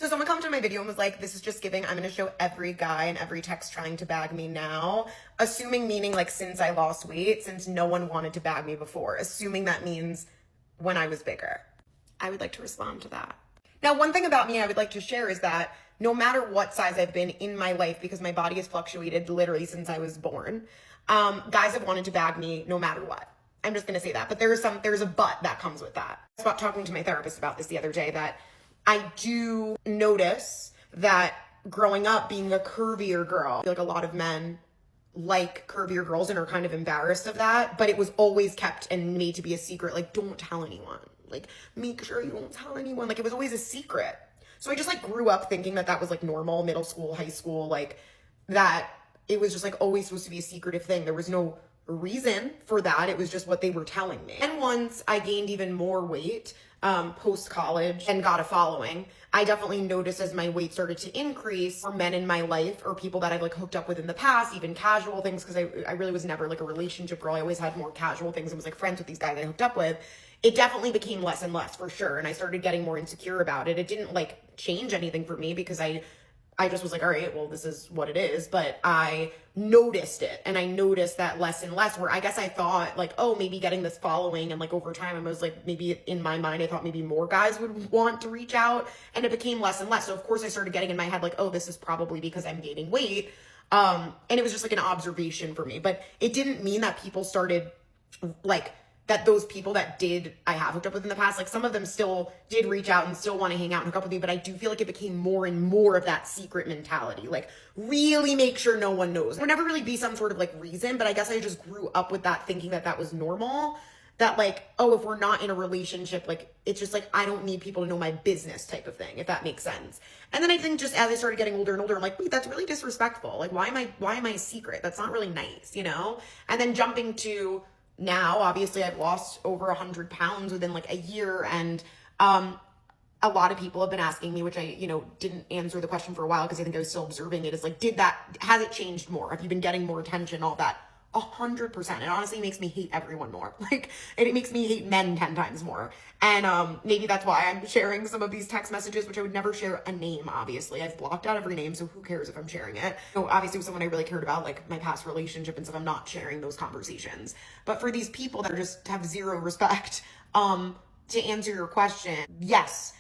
So someone commented on my video and was like, this is just giving, I'm going to show every guy and every text trying to bag me now. Assuming meaning like since I lost weight, since no one wanted to bag me before. Assuming that means when I was bigger. I would like to respond to that. Now, one thing about me I would like to share is that no matter what size I've been in my life, because my body has fluctuated literally since I was born, guys have wanted to bag me no matter what. I'm just going to say that. But there's a but that comes with that. I was about talking to my therapist about this the other day, that I do notice that growing up being a curvier girl, I feel like a lot of men like curvier girls and are kind of embarrassed of that, but it was always kept and made to be a secret. Like, don't tell anyone. Like, make sure you don't tell anyone. Like, it was always a secret. So I just like grew up thinking that that was like normal, middle school, high school, like that it was just like always supposed to be a secretive thing. There was no reason for that. It was just what they were telling me. And once I gained even more weight, post college and got a following, I definitely noticed as my weight started to increase, for men in my life or people that I've like hooked up with in the past, even casual things, because I really was never like a relationship girl. I always had more casual things and was like friends with these guys I hooked up with. It definitely became less and less for sure. And I started getting more insecure about it. It didn't like change anything for me because I just was like, all right, well, this is what it is. But I noticed it, and I noticed that less and less, where I guess I thought like, oh, maybe getting this following, and like over time I was like, maybe in my mind, I thought maybe more guys would want to reach out, and it became less and less. So of course I started getting in my head like, oh, this is probably because I'm gaining weight. And it was just like an observation for me, but it didn't mean that people started like, that those people that I have hooked up with in the past, like some of them still did reach out and still want to hang out and hook up with me, but I do feel like it became more and more of that secret mentality. Like, really make sure no one knows. There would never really be some sort of like reason, but I guess I just grew up with that, thinking that that was normal. That like, oh, if we're not in a relationship, like, it's just like, I don't need people to know my business type of thing, if that makes sense. And then I think just as I started getting older and older, I'm like, wait, that's really disrespectful. Like, why am I a secret? That's not really nice, you know? And then jumping to now, obviously I've lost over 100 pounds within like a year. And, a lot of people have been asking me, which I, didn't answer the question for a while because I think I was still observing it, is like, has it changed more? Have you been getting more attention? All that. 100%. It honestly makes me hate everyone more. Like, it makes me hate men 10 times more. And maybe that's why I'm sharing some of these text messages, which I would never share a name, obviously. I've blocked out every name, so who cares if I'm sharing it? So obviously with someone I really cared about, like my past relationship and stuff, I'm not sharing those conversations. But for these people that just have zero respect, to answer your question, yes,